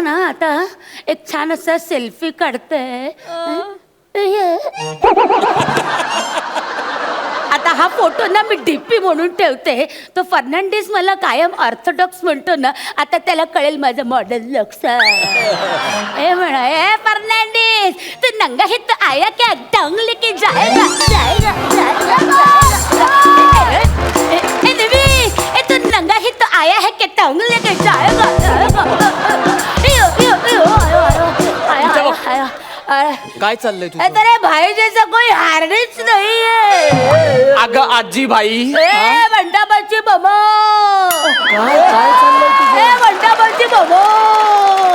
ना आता एक छान असा सेल्फी काढते. आता हा फोटो ना मी डीपी म्हणून ठेवते. तो फर्नांडिस मला कायम ऑर्थोडॉक्स म्हणतो ना, आता त्याला कळेल माझं मॉडर्न लक्ष. ए म्हणा, ए फर्नांडिस तू नंगा है तो आया क्या डंग लेके जाएगा जाएगा ए देवी ए तू नंगा है तो आया है क्या डंग लेके जाएगा आया काय चाललंय तुझं? अरे भाई जैसा कोई हार्नेच नाहीये. अगं आजी बाई, ए मंडपाची बमो. काय चाललंय तुझं? ए मंडपाची बमो.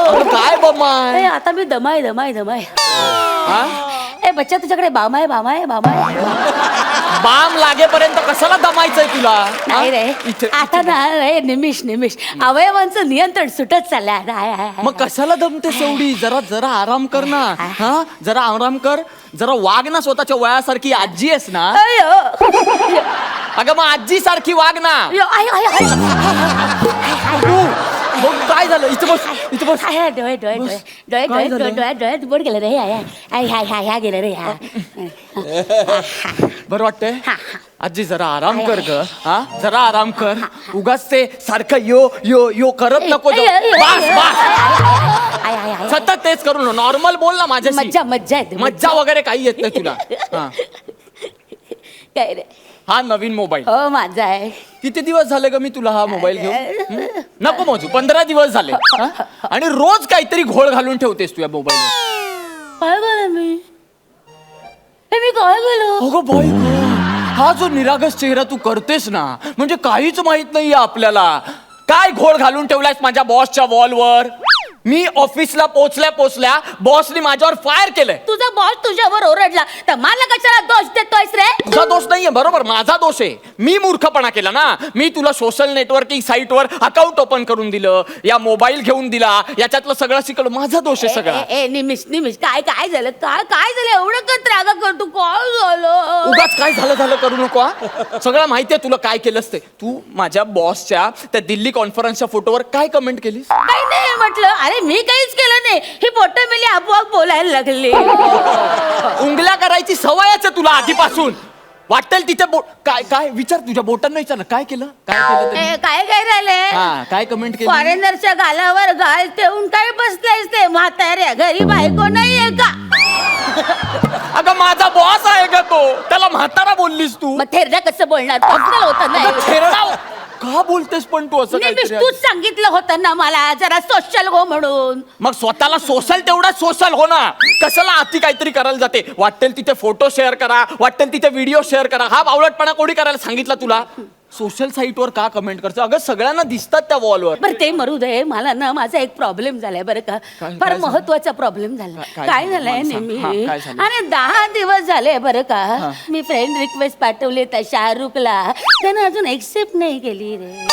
अगं काय बमाय? ए आता मी दमाय. हा? ए बच्चा तुझ्याकडे बाम आहे. बाम लागेपर्यंत कशाला दमायचंय तुला? नाही रे इथे आता ना रे निमिष अवयवांचं नियंत्रण सुटत चाललंय. मग कशाला दमते एवढी? जरा आराम कर ना. हा जरा आराम कर. जरा वाग ना स्वतःच्या वयासारखी. आजी आहेस ना. अगं मग आजी सारखी वाग ना. मग काय झालं? इथं बस. डोळ्यात बोट गेलं रे. ह्या गेलं रे. बरं वाटतंय? आजी जरा आराम कर ग. हा जरा आराम कर. उगाच ते सारखं यो करत नको. बस सतत तेच करू. नॉर्मल बोल ना माझ्याशी. मज्जा वगैरे काही येत नाही तुला. काय रे? हा नवीन मोबाईल हो माझा आहे. किती दिवस झाले ग मी तुला हा मोबाईल घेऊन? नको मोजू. 15 दिवस झाले. आणि रोज काहीतरी घोळ घालून ठेवतेस तुझ्या मोबाईल. काय केलं मी काय केलं? अगं बाई हा जो निरागस चेहरा तू करतेस ना, म्हणजे काहीच माहित नाहीये आपल्याला. काय घोळ घालून ठेवलायस माझ्या बॉसच्या वॉलवर. मी ऑफिसला पोचल्या बॉसने माझ्यावर फायर केलंय. तुझा बॉस तुझ्यावर ओरडला तर मला कशाला दोष देतोयस रे? तुझा दोष नाहीये. बरोबर माझा दोष आहे. मी मूर्खपणा केला ना. मी तुला सोशल नेटवर्किंग साईटवर अकाउंट ओपन करून दिलं, या मोबाईल घेऊन दिला, याच्यातलं सगळं शिकलो. माझा दोष आहे सगळा. निमिष काय झालं? काय झालं? एवढं का त्रागा करतो? काय झालं? उगाच काय झालं करू नको. सगळं माहितीये तुला काय केलंस ते. तू माझ्या बॉसच्या त्या दिल्ली कॉन्फरन्सच्या फोटोवर काय कमेंट केलीस? काही नाही म्हटलं. अरे मी काहीच केलं नाही. ही बोट मिली आपोआप बोलायला लागली. उंगल्या करायची सवयच आहे तुला आधीपासून. वाटेल तिथे काय विचार. तुझ्या बोटांना विचार ना काय केलं काय राहिलंय? काय कमेंट केली? फॉरेनरच्या गालावर गाल ठेवून काय बसलायस ते म्हाताऱ्या? घरी बायको नाहीये का? अगं माझा बॉस आहे का तो? त्याला म्हातारा बोललीस तू? मग थेरडा कसं बोलणार? पर्सनल होतं ना. का बोलतेस पण तू असं? तूच सांगितलं होतं ना मला जरा सोशल हो म्हणून. मग स्वतःला सोशल तेवढा सोशल हो ना. कशाला आती काहीतरी करायला जाते? वाटेल तिथे फोटो शेअर करा, वाटेल तिथे व्हिडिओ शेअर करा. हा बावळटपणा कोणी करायला सांगितला तुला? सोशल साईटवर का कमेंट करतो? अगं सगळ्यांना दिसतात त्या वॉलवर. बरं ते मरू दे. मला ना माझा एक प्रॉब्लेम झालाय बरं का. फार महत्वाचा प्रॉब्लेम झाला. काय झालंय नेहमी? अरे 10 दिवस झाले बरं का. मी फ्रेंड रिक्वेस्ट पाठवली त्या शाहरुखला. त्याने अजून एक्सेप्ट नाही केली रे.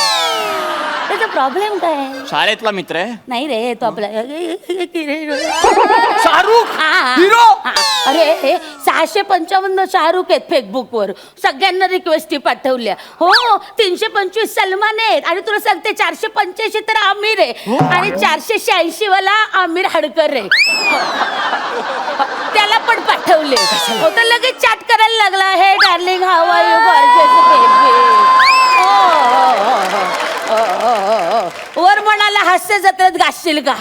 त्याचा प्रॉब्लेम काय? शाळेतला मित्र आहे? नाही रे तो आपला शाहरुख हिरो. अरे 655 शाहरुख आहेत फेसबुकवर. सगळ्यांना रिक्वेस्ट पाठवल्या. हो 325 सलमान आहेत. आणि तुला सांगते 485 तर आमिर आहे. आणि 486 वाला आमिर हडकर आहे. त्याला पण पाठवले. तर लगेच चॅट करायला लागला. हे darling how are you gorgeous baby. वर म्हणाला हास्य जत्रेत गाशील का?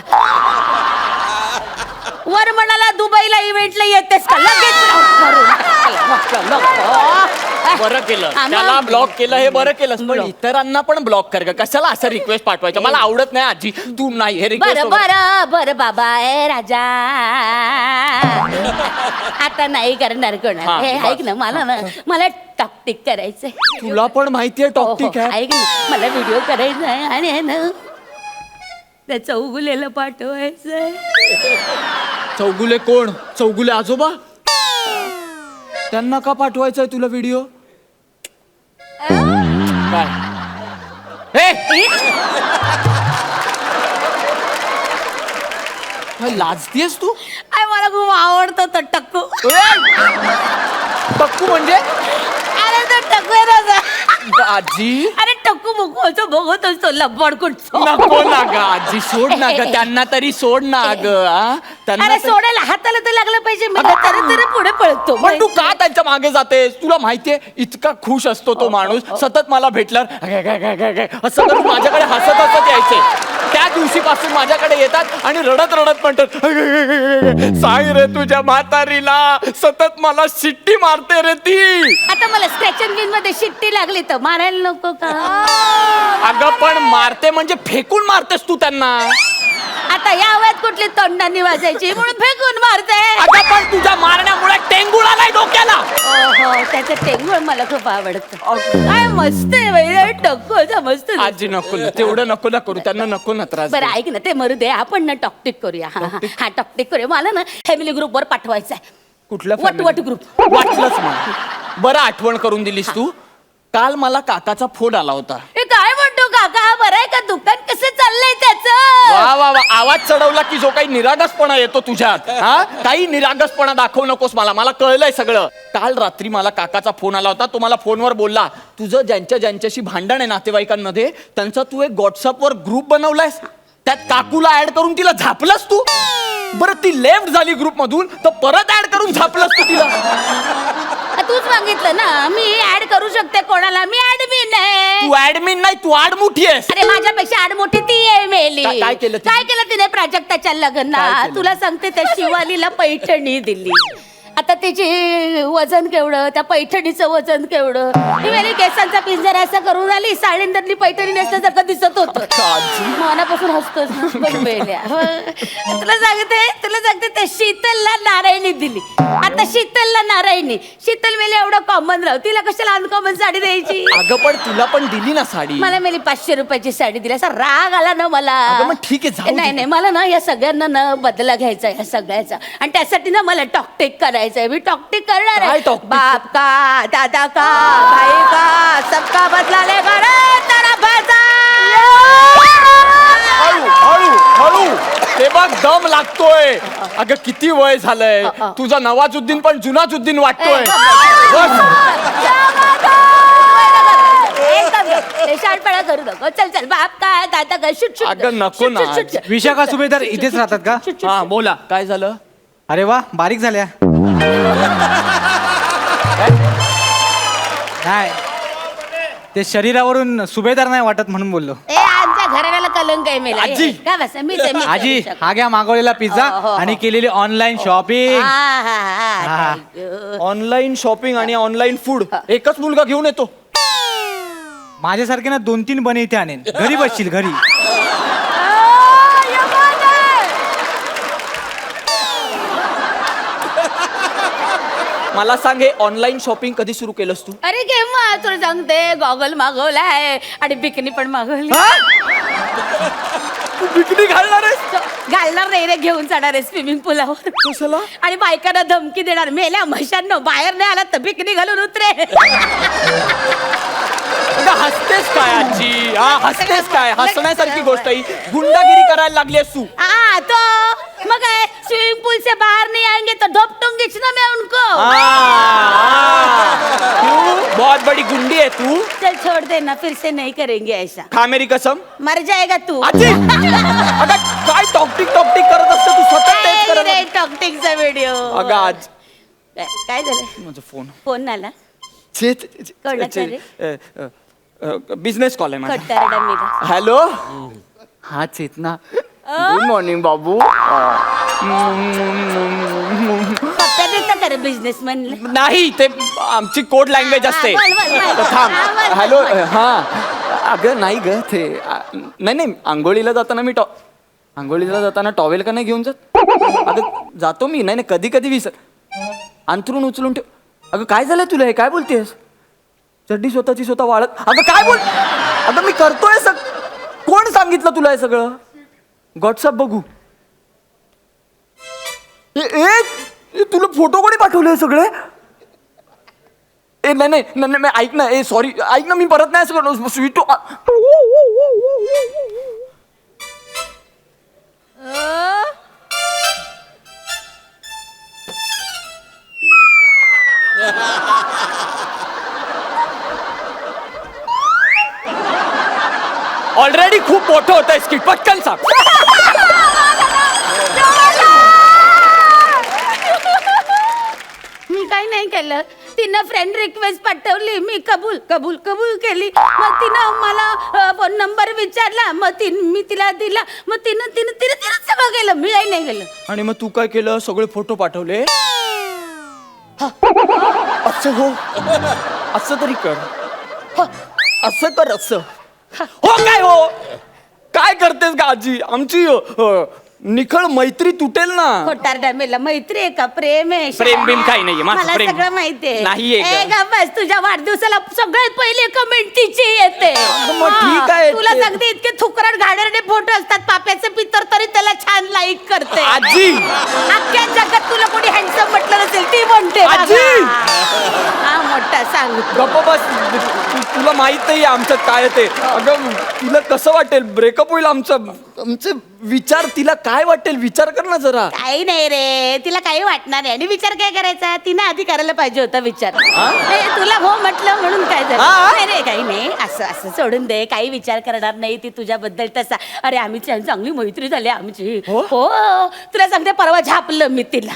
वर म्हणाला दुबईला इव्हेंटला येतेस का? लगेच बरं केलं त्याला ब्लॉक केलं. हे बरं केलं. पण इतरांना पण ब्लॉक कर ग. कशाला असं रिक्वेस्ट पाठवायचं? मला आवडत नाही आजी. तू नाही हे रिक्वेस्ट. बरं बाबा. ए राजा आता नाही करणार कोणा. हे ऐक ना मला टॉकटिक करायचंय. तुला पण माहितीये टॉकटिक आहे? ऐक ना मला व्हिडिओ करायचा आहे. आणि आहे ना त्या चौगुलेला पाठवायचंय. चौगुले कोण? चौगुले आजोबा? त्यांना का पाठवायचंय तुला व्हिडिओ? काय लाजतीयस तू? मला खूप आवडतो तो टक्कू. टक्कू म्हणजे? अरे तो टक्कू आहे ना. आजी अरे टक्कू मुकू असं बघत असतो लब्बड कुठचं. नको ना ग आजी, सोड ना ग त्यांना तरी, सोड ना ग. अरे सोडायला हाताला तर लागलं पाहिजे, मी तर पुढे पळतो. पण तू का त्यांच्या मागे जातेस? तुला माहितीये इतका खुश असतो तो माणूस, सतत मला भेटल्यावर असं करून माझ्याकडे हसत हसत यायचे. त्या दिवशीपासून माझ्याकडे येतात आणि रडत रडत म्हणतात, सांग रे तुझ्या म्हातारीला, सतत मला शिट्टी मारते रे ती. आता मला स्क्रॅच अँड विन मध्ये शिट्टी लागली तर मारायला नको का? अगं पण मारते म्हणजे फेकून मारतेस तू त्यांना. आता या वयात कुठली तोंडांनी वाजायची म्हणून फेकून मारते. अगं पण तुझ्या मारण्यामुळे टेंगुळ आलाय डोक्याला. ओहो, त्याचं टेंगुळ मला खूप आवडतं. काय मस्त आहे बाई, टक्कू मस्त. आजी नको ना, तेवढं नको ना करू, त्यांना नको ना त्रास. बरं ऐक ना, ते मरू दे, आपण ना टॉकटिक करूया. हा टॉकटिक करूया. मला ना फॅमिली ग्रुप वर पाठवायचं आहे. कुठल्या वट ग्रुप. वाटलंच मला. बरं आठवण करून दिलीस तू. काल मला काकाचा फोन आला होता. हे काय म्हणतो काका, बरं आहे का? दुकान कसं चाललंय त्याचं? वा वा वा, आवाज चढवला की जो काही निरागसपणा येतो तुझ्यात. हा, काही निरागसपणा दाखवू नकोस मला, मला कळलंय सगळं. काल रात्री मला काकाचा फोन आला होता. तो मला फोनवर बोलला, तुझं ज्यांच्याशी भांडण आहे नातेवाईकांमध्ये, त्यांचा तू एक व्हॉट्सअपवर ग्रुप बनवलायस, त्यात काकूला ऍड करून तिला झापलंस तू. बरं ती लेफ्ट झाली ग्रुप मधून, तर परत ऍड करून झापलंस तू तिला. तूच मागितलं ना, मी ऍड करू शकते कोणाला, मी ऍडमिन आहे. तू ऍडमिन नाही, तू आडमुठी आहेस. अरे माझ्यापेक्षा आडमोठी ती आहे मेली. काय केलं तिने? काय केलं तिने प्राजक्ताच्या लग्नात? तुला सांगते, त्या शिवालीला पैठणी दिली. आता त्याची वजन केवढं, त्या पैठणीचं वजन केवढं. ही मेली केसांचा पिंजरा असा करून आली, साडींतली पैठणी नसल्यासारखं दिसत होतं. मनापासून हसतोस ना. तुला सांगते त्या शीतलला नारायणी दिली. आता शीतलला नारायणी, शीतल मेले एवढं कॉमन राहू, तिला कशाला अनकॉमन साडी द्यायची? अगं पण तुला पण दिली ना साडी. मला मेली 500 रुपयाची साडी दिली, असा राग आला ना मला. मग ठीक आहे, जाऊ दे. नाही मला ना या सगळ्यांना ना बदला घ्यायचा या सगळ्याचा, आणि त्यासाठी ना मला टॉकटेक करायचंय. मी टॉकटेक करणार आहे. बाप का, दादा का, भाई का, सबका बदला लेगा रे तेरा बाजा. हळू हळू हळू, ते बघ दम लागतोय. अगं किती वय झालंय तुझा. नवाजुद्दीन पण जुनाजुद्दीन वाटतोय. शाळपणा करू नको. चल चल, बाप का, दादा का, शुट शुट. अगं नको ना. विशाखा सुभेदार इथेच राहतात का? हा बोला, काय झालं? अरे वा, बारीक झाल्या. नाही, ते शरीरावरून सुभेदार नाही वाटत म्हणून बोललो. आमच्या घराण्याला कलंक आहे मेला. आजी. का बस मी आजी, हा घ्या मागवलेला पिझ्झा आणि केलेली ऑनलाईन शॉपिंग. ऑनलाईन शॉपिंग आणि ऑनलाईन फूड एकच मुलगा घेऊन येतो. माझ्यासारखे ना 2-3 बने इथे आणेन. घरी बसशील घरी. मला सांग, हे ऑनलाईन शॉपिंग कधी सुरू केलंस तू? अरे केव्हा, तुला सांगते, गॉगल मागवलाय आणि बिकनी पण मागवली. तू बिकनी घालणार आहेस? घालणार नाही रे, घेऊन जाणार आहे स्विमिंग पूलावर. कशाला? आणि बायकांना धमकी देणार, मेल्या म्हशांनो बाहेर नाही आला तर बिकनी घालून उतरे. हसतेस काय आजी? हा, हसतेस काय? हसण्यासारखी गोष्ट ही. गुंडागिरी करायला लागली आहेस तू. तो मग काय, स्विमिंग पूल से बाहर नहीं आएंगे तो ढोपटूंगी ना मैं उनको. तू बहुत बड़ी गुंडी है तू. चल छोड़ देना, फिर से नहीं करेंगे ऐसा. खा मेरी कसम. मर जाएगा तू. आजी, अगं काय टॉकटिक करत असते तू सतत तेच करत असते. टॉकटिकचा व्हिडिओ. अगं आज काय झालं? माझा फोन आला. कोणाचा रे? बिझनेस कॉल आहे कट माझा. करा डमीला. हॅलो. हा चेतना. गुड मॉर्निंग बाबू. पप्पा देता का रे बिझनेस म्हणलं? नाही, ते आमची कोड लँग्वेज असते. बोल. थांब. बोल. हॅलो. हा अगं नाही ग, ते नाही आंघोळीला जाताना टॉवेल का नाही घेऊन जात? अगं जातो मी. नाही कधी कधी विसर. अंथरून उचलून ठेव. अगं काय झालंय तुला? हे काय बोलतेस? चड्डी स्वतःची स्वतः वाळत. अगं काय बोल. अगं मी करतोय कोण सांगितलं तुला हे सगळं? व्हॉट्सअप बघू. तुला फोटो कोणी पाठवले सगळे? नाही ऐक ना. सॉरी, ऐक ना, मी परत नाही असं स्वीट. ऑलरेडी खूप मोठं होतंय स्किट, पटकन सांग. मी काही नाही केलं. तिनं फ्रेंड रिक्वेस्ट पाठवली, मी कबूल कबूल कबूल केली. मग तिनं मला फोन नंबर विचारला, मग मी तिला दिला. मग तिनं तिनं तिनं तिनं सगळं केलं, मी काही नाही केलं. आणि मग तू काय केलं? सगळे फोटो पाठवले. असं हो, असं तरी कर. असं कर, असं हो. काय हो, काय करतेस का आजी? आमची निखळ मैत्री तुटेल ना. खोटार डॅमेला मैत्री आहे का? प्रेम आहे. प्रेम बिम काही नाहीये, माझं मला प्रेम सगळं माहितीये. नाहीये का? ए गा बस, तुझ्या वाढदिवसाला सगळ्यात पहिले कमेंट तिची येते. मग ठीक हा, आहे. तुला सांगते, इतके थुकराट घाणेरडे फोटो असतात पाप्याचे पितर, तरी त्याला छान लाईक करते. आजी, अख्ख्या जगात तुला कोणी हँडसम म्हटलं नसेल, ती म्हणते. आजी! हा मोठा सांग. गप्प बस. तुला माहित नाही आमच्यात काय ते. अगं तिला कसं वाटेल? ब्रेकअप होईल आमचे विचार. तिला काय वाटेल विचार कर ना जरा. काही नाही रे, तिला काही वाटणार नाही. आणि विचार काय करायचा? तिने आधी करायला पाहिजे होता विचार. ए, तुला हो म्हटलं म्हणून काय झालं? नाही रे, काही नाही. असं असं सोडून दे. काही विचार करणार नाही ती तुझ्याबद्दल तसा. अरे आम्ही चांगली मैत्री झाली आमची. हो, तुला सांगते, परवा झापलं मी तिला,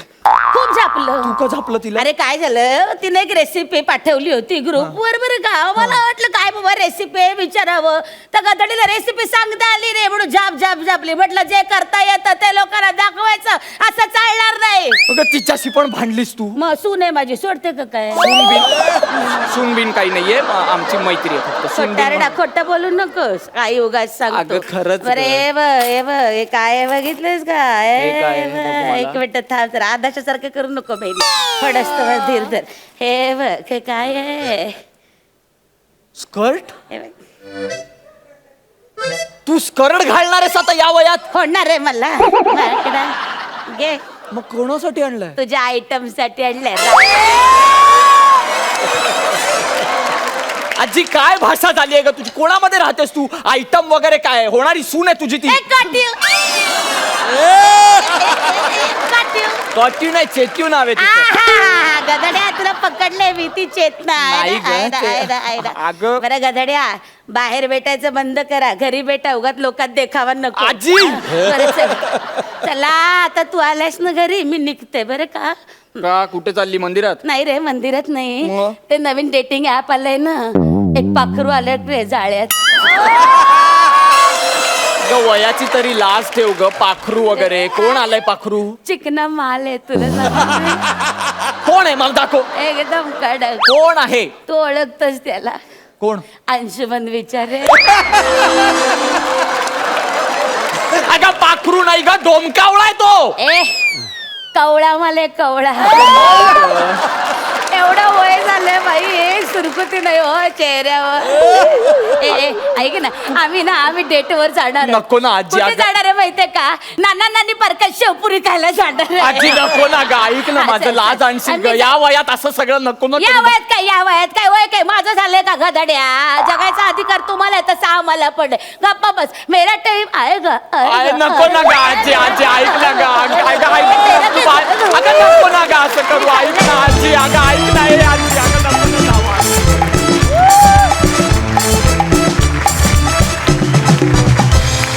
खूप झापलं. तू का झापलं तिला? अरे काय झालं, तिने एक रेसिपी पाठवली होती ग्रुपवर बरं का. मला वाटलं काय बाबा रेसिपी विचारावं. त्या गधडीला रेसिपी सांगता आली रे, म्हणून झापली. म्हटलं जे करता येतं ते लोकांना दाखवायचं, असं चालणार नाही. अगं तिच्याशी पण भांडलीस तू? मग सून आहे माझी, सोडते का काय? सूनबीन काही नाहीये, आमची मैत्री आहे फक्त. खोटारडा, खोटं बोलू नकोस. काही उगाच सांगतो. अगं खरंच ग. बरे काय बघितलंस का? हे काय? नको मला. एक मिनिट थांब जरा, आदाशा सारखं करू नको बहिणी. थोडस धीर धर. हे बघ, हे काय आहे? स्कर्ट? हे बघ. तू स्कर्ट घालणार आहेस आता या वयात? होणार आहे मला. माझ्याकडं घे. मग कोणासाठी आणलंय? तुझ्या आयटम साठी आणलंय. आजी काय भाषा झाली आहे ग तुझी? कोणामध्ये राहतेस तू? आयटम वगैरे काय? होणारी सून आहे तुझी ती? कॉट्यू नाही, चेट्यू नाव आहे तिचं. गधड्या, तुला पकडलंय मी. ती चेतना नाही ग. अगं. बरं गधड्या, बाहेर भेटायचं बंद करा, घरी भेटा. उगाच लोकात देखावा नको. आजी! बरं, चला आता तू आलास ना घरी, मी निघते बरं का. का कुठे चालली? मंदिरात? नाही रे, मंदिरात नाही. मग? ते नवीन डेटिंग ऍप आलंय ना, एक पाखरू आलं रे जाळ्यात. ग वयाची तरी लाज ठेव ग. पाखरू वगैरे कोण आलंय? पाखरू चिकना माल आहे, तुला सांगते. कोण आहे? मला दाखव. एकदम कडक. कोण आहे? तू ओळखतोस त्याला? कोण? अंशुमन विचारे. अगं पाखरू नाही ग, डोमकावळा आहे तो. ए कवळा मला कवळा. एवढं वय झालंय बाई, एक सुरकुती नाही हो चेहऱ्यावर. ए ऐक ना, आम्ही डेटवर जाणार. नको ना आजी. कुठे जाणार आहे माहितीये का? नानी परकत शेवपुरी खायला जाणार आहे. आजी नको ना ग, ऐक ना माझं. लाज आणशील ग या वयात असं सगळं. नको ना. या वयात काय वय काय माझं झालंय का गधड्या? जगायचा अधिकार तुम्हाला आहे, तसा आम्हाला पण आहे. गप्पा बस, मेरा टाइम आहे ग. नको ना ग आजी. आजी ऐक ना ग. अगं नको ना ग असं करू. ऐक ना आजी. अगं ऐक ना. आजी अगं नको ना जाऊ.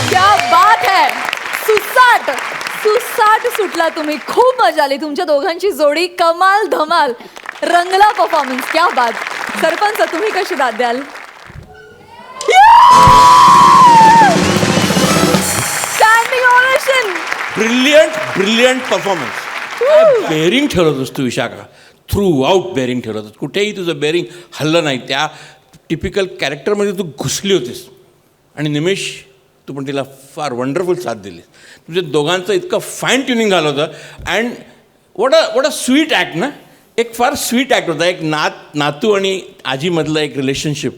क्या बात है. सुसाट सुटला तुम्ही. खूप मजा आली. तुमच्या दोघांची जोडी कमाल धमाल. रंगला परफॉर्मन्स. क्या बात. सरपंच, तुम्ही कशी दाद द्याल? Standing ovation. Brilliant performance. Bearing ठेवलं होतंस तू विशाखा. थ्रू आउट बेरिंग ठेवलं होतं. कुठेही तुझं बेरिंग हल्लं नाही. त्या टिपिकल कॅरेक्टरमध्ये तू घुसली होतीस. आणि निमेश, तू पण तिला फार वंडरफुल साथ दिली. तुझ्या दोघांचं इतकं फाईन ट्युनिंग झालं होतं. And what a sweet act ना. एक फार स्वीट ॲक्ट होता. एक नातू आणि आजीमधलं एक रिलेशनशिप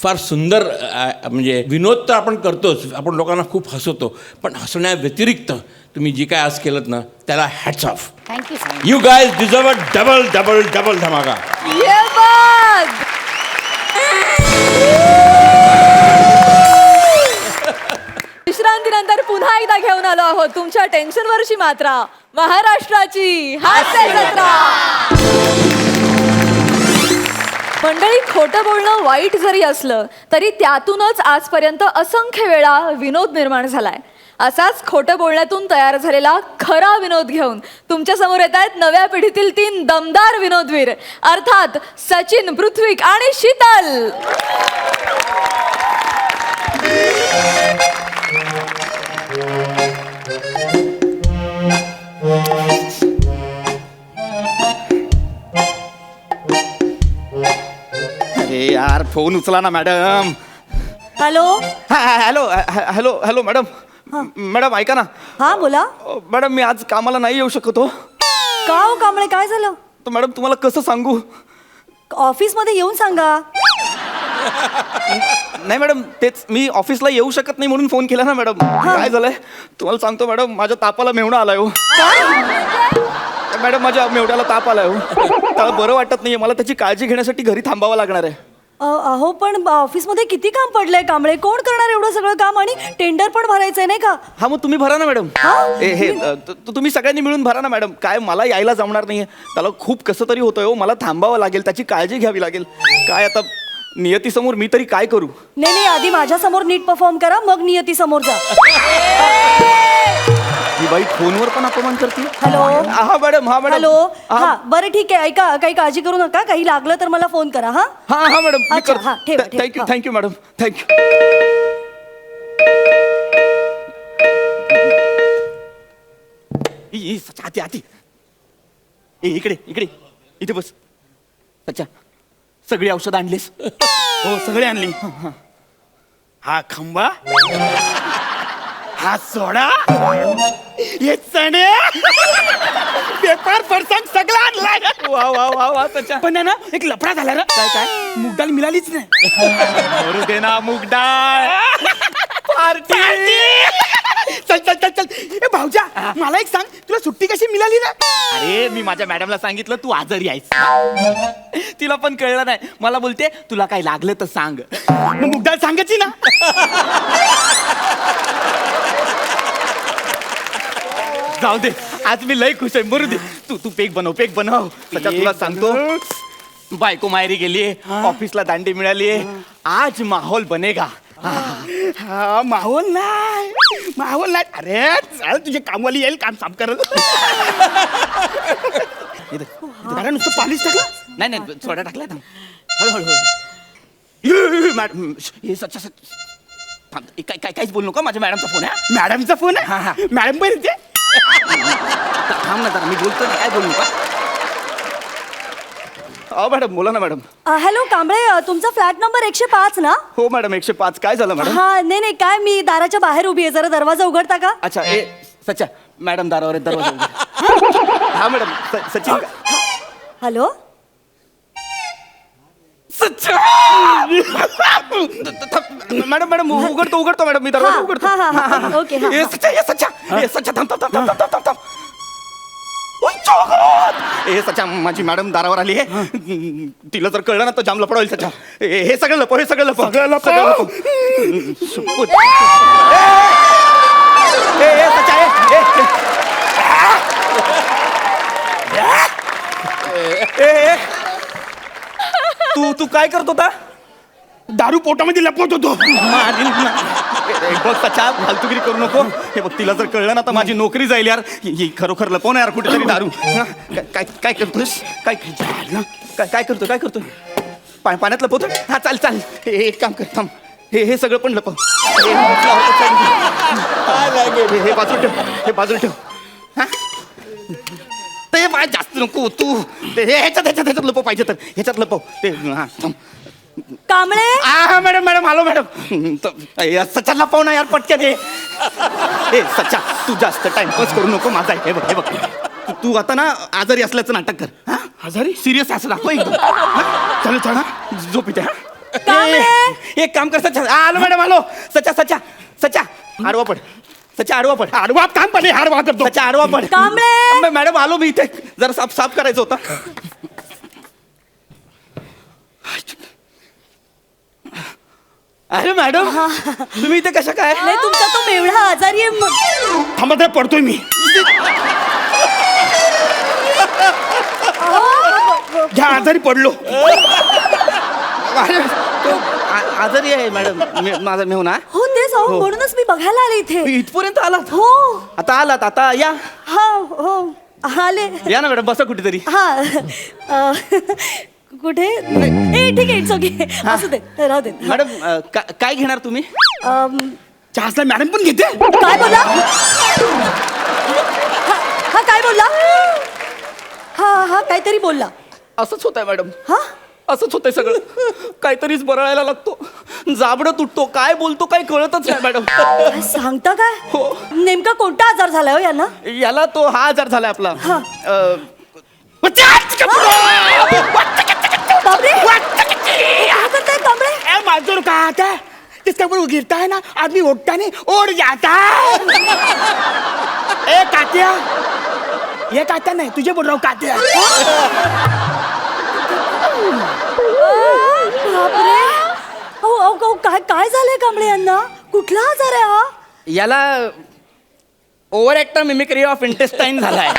फार सुंदर. म्हणजे विनोद तर आपण करतोच, आपण लोकांना खूप हसवतो, पण हसण्या व्यतिरिक्त तुम्ही जी काय आज केलं ना, त्याला hats off. Thank you. You guys deserve a double double double धमाका. ये बघ. विश्रांतीनंतर पुन्हा एकदा घेऊन आलो आहोत तुमच्या टेन्शनवरची मात्रा, महाराष्ट्राची हास्य जत्रा. मंडळी, खोटं बोलणं वाईट जरी असलं तरी त्यातूनच आजपर्यंत असंख्य वेळा विनोद निर्माण झालाय. असाच खोटं बोलण्यातून तयार झालेला खरा विनोद घेऊन तुमच्या समोर येत आहेत नव्या पिढीतील 3 दमदार विनोदवीर, अर्थात सचिन, पृथ्वीक आणि शीतल. अरे यार, फोन उचला ना madam. Hello. Hello hello hello madam. Madam ऐका ना. हा बोला. मॅडम मी आज कामाला नाही येऊ शकत हो. का हो कांबळे, काय झालं? तर मॅडम तुम्हाला कसं सांगू? ऑफिस मध्ये येऊन सांगा. नाही मॅडम, तेच मी ऑफिसला येऊ शकत नाही म्हणून फोन केला ना मॅडम. काय झालंय तुम्हाला सांगतो मॅडम, माझ्या तापाला मेवणा आलाय हो. मॅडम माझ्या मेवड्याला ताप आलाय हो. त्याला बरं वाटत नाहीये, मला त्याची काळजी घेण्यासाठी घरी थांबावं लागणार आहे. अहो पण ऑफिस मध्ये किती काम पडलंय कांबळे, कोण करणार एवढं सगळं काम? आणि टेंडर पण भरायचंय नाही का? हा मग तुम्ही भरा ना मॅडम. हे तुम्ही सगळ्यांनी मिळून भरा ना मॅडम. काय मला यायला जमणार नाहीये, त्याला खूप कसं तरी होतंय हो. मला थांबावं लागेल, त्याची काळजी घ्यावी लागेल. काय आता नियतीसमोर मी तरी काय करू? नाही नाही, आधी माझ्या समोर नीट परफॉर्म करा, मग नियती समोर जा. ही बाई फोनवर पण अपमान करते. हॅलो. हा मॅडम. हा मॅडम. हॅलो. हा बरं ठीक आहे, ऐका, काही काळजी करू नका, काही लागलं तर मला फोन करा. हा हा हा मॅडम. अच्छा, हा, ठेवा, ठेवा. थँक्यू हा. Thank you madam, thank you. हाती हाती. इकडे इकडे इथे बस. अच्छा, सगळी औषध आणलीस? हो सगळे आणली. हा खंबा, हा सोडा, हे चणे, पेपर फरसाण सगळं आणलाय. वा वा वा वा. अच्छा, पण आहे ना एक लफडा झाला रे. काय काय? मूग डाळ मिळालीच नाही. मरू दे ना मूग डाळ. पार्टी. चल चल चल चल. ए भाऊजा, मला एक सांग, तुला सुट्टी कशी मिळाली ना? अरे मी माझ्या मॅडमला सांगितलं तू आजारी आहेस. तिला पण कळलं नाही. मला बोलते तुला काय लागलं तर सांग. मग मूग डाळ सांगायची ना. जाऊ दे, आज मी लय खुश आहे. मरू दे. तू तू पेक बनव, पेक बनव. सचा तुला सांगतो, बायको माहेरी गेलीये, ऑफिसला दांडी मिळालीये. आज माहोल बनेगा. हा माहोल नाही, माहोल नाही. अरे चल, तुझी कामवाली येईल काम साफ करत. अरे नुसतं पाणीच टाकलं. नाही नाही, सोडा टाकलाय ना. हळूहळू. मॅडम हे सच्चा थांब. काय काय काहीच बोलू नका, माझ्या मॅडमचा फोन आहे. मॅडमचा फोन आहे. मॅडम पण येते. थांब ना जरा, मी बोलतो ना, काय बोलू नका. अहो मॅडम बोला ना मॅडम. हॅलो कांबळे, तुमचा फ्लॅट नंबर 105 ना? हो मॅडम, 105. काय झालं मॅडम? हा नाही नाही, काय मी दाराच्या बाहेर उभी आहे, जरा दरवाजा उघडता का? अच्छा, ए सच्चा, मॅडम दारावर आहेत, दरवाजा उघडा. हा madam, Sachin. Hello. Madam madam उघडतो मॅडम, मी दरवाजा उघडतो. हा ओके. हा ए सच्चा, ए सच्चा, ए सच्चा, थांब थांब थांब थांब थांब थांब. ओय, चौघात! ए सच्चा, माझी मॅडम दारावर आली आहे. तिला जर कळलं ना तर जाम लपड होईल. सच्चा, हे सगळं लपव, हे सगळं लपव, सगळं लपव. शपथ. ए सच्चा, ए तू काय करत होता? दारू पोटामध्ये लपवत होतो. बघ सच्चा, फालतुगिरी करू नको. हे बघ, तिला जर कळलं ना तर माझी नोकरी जाईल यार. ही खरोखर लपव ना यार कुठेतरी दारू. काय काय करतोस? काय काय करतोय? काय करतोय? पाण्यात लपवतोय? हा चाल चाल. एक काम कर, थांब. हे सगळं पण लपव. हे बाजूला ठेव, हे बाजूला ठेव. हा ते बाय जास्त नको तू. ह्याच्यात लपव पाहिजे तर, ह्याच्यात लपव. ते हा थांब. कांबळे. हा मॅडम मॅडम, हॅलो मॅडम. सच्चा लपव ना यार, पटक्यात ये. ए सच्चा, तू जास्त टाइमपास करू नको माझा. हे बघ, हे बघ, तू आता ना आजारी असल्याचं नाटक कर. आजारी? सिरियस असं दाखव एकदम. चल चल, झोप इथे. एक काम कर सच्चा. आलो मॅडम, आलो. सच्चा सच्चा सच्चा, आडवा पड. सच्चा आडवा पड. आडवा काम पण आडवा करतो. सच्चा आडवा पड. कांबळे. मॅडम आलो मी इथे, जरा साफ करायचं होता. अरे मॅडम, तुम्ही इथे कशा काय? नाही, तुमचा तो मेवढा आजारी आहे. थांबा, ते पडतोय मी. घ्या, आजारी पडलो. आजारी आहे मॅडम माझा मेहुणा. हो तेच अहो म्हणूनच मी बघायला आले इथे. इथपर्यंत आलात? हो आता आलात, आता या हा हो आले. या ना मॅडम, बसा कुठेतरी. हा कुठे ए ठीक आहे, इट्स ओके, असू दे, राहू दे. मॅडम काय घेणार तुम्ही? काय मॅडम पण घेते. बोला? हा काय बोलला? हा काहीतरी बोलला. असंच होत आहे मॅडम, हा असंच होतंय सगळं. काहीतरीच बरळायला लागतो, जाबडं तुटतो, काय बोलतो काय कळतच नाही मॅडम. काय सांगता काय? हो. नेमका कोणता आजार झालाय हो यांना? याला तो हा आजार झालाय आपला. हा. बापरे काय करताय कांबळे? माजूर का आता जिसके ऊपर वो गिरता है ना, आदमी उठता नहीं उड़ जाता है. ए कात्या, ये कात्या नाही, तुझे बोल रहा हूँ कात्या. बापरे अहो काय काय झालंय कांबळे यांना? कुठला आजार आहे हा? याला over actor mimicry of intestine झालाय.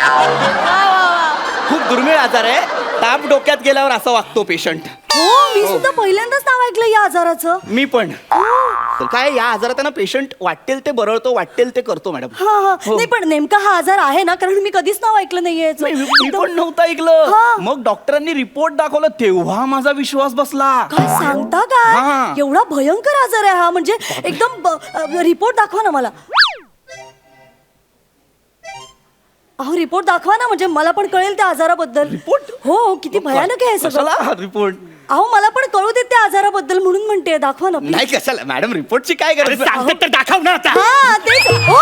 खूप दुर्मिळ आजार आहे. ताप डोक्यात गेल्यावर असा वागतो पेशंट. हो मी सुद्धा पहिल्यांदाच नाव ऐकलं या आजाराचं. मी पण. काय या आजारात ना पेशंट वाटेल ते बरळतो, वाटेल ते करतो मॅडम. हा नाही पण नेमका हा आजार आहे ना, कारण मी कधीच नाव ऐकलं नाहीये याचं. मी पण नव्हतं हा. ऐकलं. मग डॉक्टरांनी रिपोर्ट दाखवलं तेव्हा माझा विश्वास बसला. काय सांगता हा. काय? एवढा भयंकर आजार आहे हा, म्हणजे एकदम रिपोर्ट दाखवा ना मला. अहो रिपोर्ट दाखवा ना, म्हणजे मला पण कळेल त्या आजाराबद्दल. रिपोर्ट? हो किती भयानक आहे हे सगळं. कशाला हा रिपोर्ट? अहो मला पण कळू देत त्या आजाराबद्दल म्हणून म्हणते, दाखवा ना please. नाही कशाला मॅडम, रिपोर्टची काय गरज? सांगतात तर दाखव ना आता. हा तेच हो.